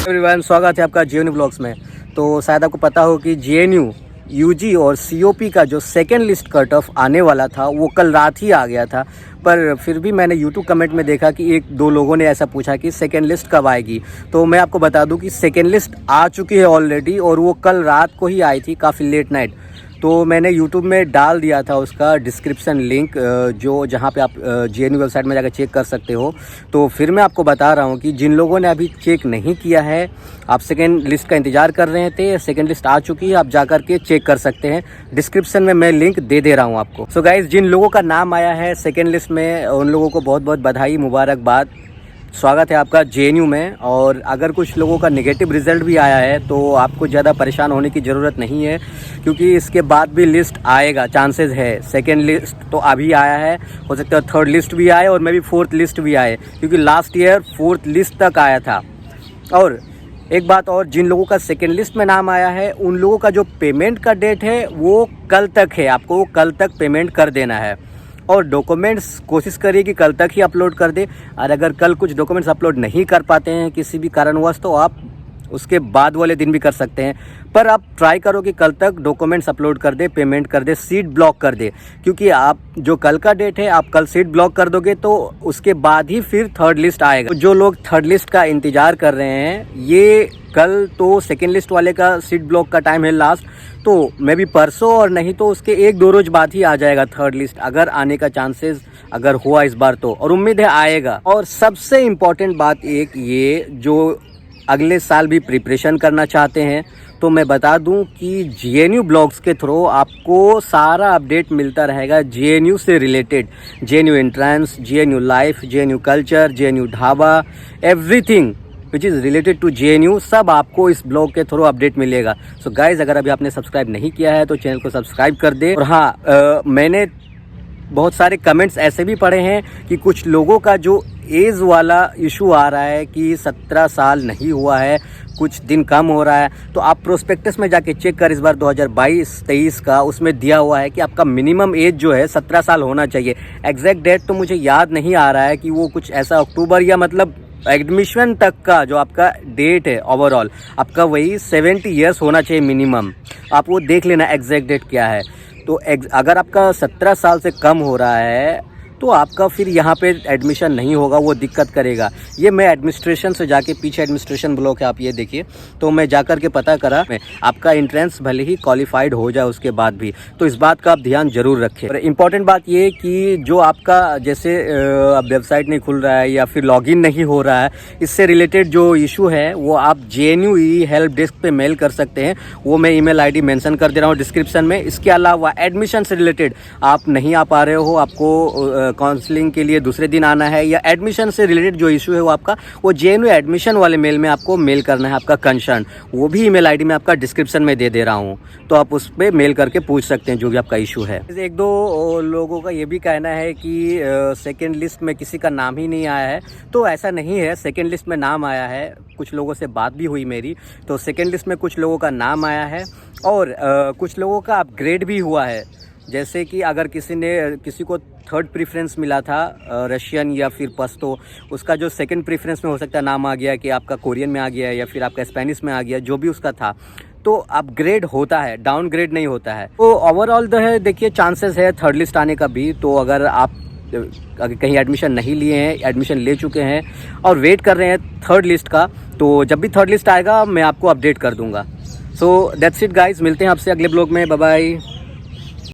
Everyone, स्वागत है आपका जेएनयू ब्लॉग्स में। तो शायद आपको पता हो कि जेएनयू यूजी और सीओपी का जो सेकेंड लिस्ट कट ऑफ आने वाला था वो कल रात ही आ गया था। पर फिर भी मैंने यूट्यूब कमेंट में देखा कि एक दो लोगों ने ऐसा पूछा कि सेकेंड लिस्ट कब आएगी। तो मैं आपको बता दूं कि सेकेंड लिस्ट आ चुकी है ऑलरेडी, और वो कल रात को ही आई थी, काफ़ी लेट नाइट। तो मैंने YouTube में डाल दिया था उसका डिस्क्रिप्शन लिंक, जो जहाँ पे आप जेएनयू वेबसाइट में जाकर चेक कर सकते हो। तो फिर मैं आपको बता रहा हूँ कि जिन लोगों ने अभी चेक नहीं किया है, आप सेकेंड लिस्ट का इंतज़ार कर रहे थे, सेकेंड लिस्ट आ चुकी है, आप जाकर के चेक कर सकते हैं। डिस्क्रिप्शन में मैं लिंक दे दे रहा हूँ आपको। सो गाइज़, जिन लोगों का नाम आया है सेकेंड लिस्ट में, उन लोगों को बहुत बहुत बधाई, मुबारकबाद, स्वागत है आपका जेएनयू में। और अगर कुछ लोगों का नेगेटिव रिज़ल्ट भी आया है तो आपको ज़्यादा परेशान होने की ज़रूरत नहीं है, क्योंकि इसके बाद भी लिस्ट आएगा, चांसेस है। सेकंड लिस्ट तो अभी आया है, हो सकता है थर्ड लिस्ट भी आए और मे बी फोर्थ लिस्ट भी आए, क्योंकि लास्ट ईयर फोर्थ लिस्ट तक आया था। और एक बात और, जिन लोगों का सेकेंड लिस्ट में नाम आया है उन लोगों का जो पेमेंट का डेट है वो कल तक है, आपको कल तक पेमेंट कर देना है। और डॉक्यूमेंट्स कोशिश करिए कि कल तक ही अपलोड कर दे, और अगर कल कुछ डॉक्यूमेंट्स अपलोड नहीं कर पाते हैं किसी भी कारणवश, तो आप उसके बाद वाले दिन भी कर सकते हैं। पर आप ट्राई करो कि कल तक डॉक्यूमेंट्स अपलोड कर दे, पेमेंट कर दे, सीट ब्लॉक कर दे, क्योंकि आप जो कल का डेट है, आप कल सीट ब्लॉक कर दोगे तो उसके बाद ही फिर थर्ड लिस्ट आएगा। जो लोग थर्ड लिस्ट का इंतज़ार कर रहे हैं, ये कल तो सेकेंड लिस्ट वाले का सीट ब्लॉक का टाइम है लास्ट, तो मे बी परसों और नहीं तो उसके एक दो रोज बाद ही आ जाएगा थर्ड लिस्ट, अगर आने का चांसेस अगर हुआ इस बार तो, और उम्मीद है आएगा। और सबसे इम्पॉर्टेंट बात एक ये, जो अगले साल भी प्रिपरेशन करना चाहते हैं, तो मैं बता दूं कि जेएनयू ब्लॉग्स के थ्रू आपको सारा अपडेट मिलता रहेगा जेएनयू से related. JNU entrance, JNU life, JNU culture, JNU dhaba, everything which is related to JNU, सब आपको इस ब्लॉग के थ्रू अपडेट मिलेगा। सो गाइज, अगर अभी आपने सब्सक्राइब नहीं किया है तो चैनल को सब्सक्राइब कर दे। और हाँ, मैंने बहुत सारे कमेंट्स ऐसे भी पढ़े हैं कि कुछ लोगों का जो एज वाला इशू आ रहा है कि 17 साल नहीं हुआ है, कुछ दिन कम हो रहा है, तो आप प्रोस्पेक्टस में जाके चेक कर, इस बार 2022-23 का, उसमें दिया हुआ है कि आपका मिनिमम एज जो है 17 साल होना चाहिए। एग्जैक्ट डेट तो मुझे याद नहीं आ रहा है कि वो कुछ ऐसा अक्टूबर या मतलब एडमिशन तक का जो आपका डेट है ओवरऑल, आपका वही 70 ईयर्स होना चाहिए मिनिमम। आप वो देख लेना एग्जैक्ट डेट क्या है। तो अगर आपका 17 साल से कम हो रहा है तो आपका फिर यहाँ पे एडमिशन नहीं होगा, वो दिक्कत करेगा। ये मैं एडमिनिस्ट्रेशन से जाके, पीछे एडमिनिस्ट्रेशन ब्लॉक है, आप ये देखिए, तो मैं जा कर के पता करा, आपका एंट्रेंस भले ही क्वालिफाइड हो जाए उसके बाद भी, तो इस बात का आप ध्यान जरूर रखें। और इम्पॉर्टेंट बात ये कि जो आपका जैसे अब वेबसाइट नहीं खुल रहा है या फिर लॉगिन नहीं हो रहा है, इससे रिलेटेड जो इशू है वो आप जेएनयू हेल्प डेस्क पे मेल कर सकते हैं। वो मैं ईमेल आईडी मेंशन कर दे रहा हूँ डिस्क्रिप्शन में। इसके अलावा एडमिशन से रिलेटेड आप नहीं आ पा रहे हो, आपको काउंसलिंग के लिए दूसरे दिन आना है, या एडमिशन से रिलेटेड जो इशू है वो आपका, वो जेएनयू एडमिशन वाले मेल में आपको मेल करना है, आपका कंसर्न, वो भी ईमेल आईडी में आपका डिस्क्रिप्शन में दे दे रहा हूँ, तो आप उस पर मेल करके पूछ सकते हैं जो भी आपका इशू है। एक दो लोगों का ये भी कहना है कि सेकेंड लिस्ट में किसी का नाम ही नहीं आया है, तो ऐसा नहीं है, सेकेंड लिस्ट में नाम आया है। कुछ लोगों से बात भी हुई मेरी, तो सेकेंड लिस्ट में कुछ लोगों का नाम आया है, और कुछ लोगों का अपग्रेड भी हुआ है। जैसे कि अगर किसी को थर्ड प्रेफरेंस मिला था रशियन या फिर पश्तो, उसका जो सेकंड प्रेफरेंस में हो सकता है नाम आ गया कि आपका कोरियन में आ गया या फिर आपका स्पेनिश में आ गया, जो भी उसका था, तो अपग्रेड होता है, डाउनग्रेड नहीं होता है। तो ओवरऑल जो है, देखिए, चांसेस है थर्ड लिस्ट आने का भी। तो अगर आप कहीं एडमिशन नहीं लिए हैं, एडमिशन ले चुके हैं और वेट कर रहे हैं थर्ड लिस्ट का, तो जब भी थर्ड लिस्ट आएगा मैं आपको अपडेट कर दूंगा। सो दैट्स इट गाइज, मिलते हैं आपसे अगले ब्लॉग में, बाय बाय।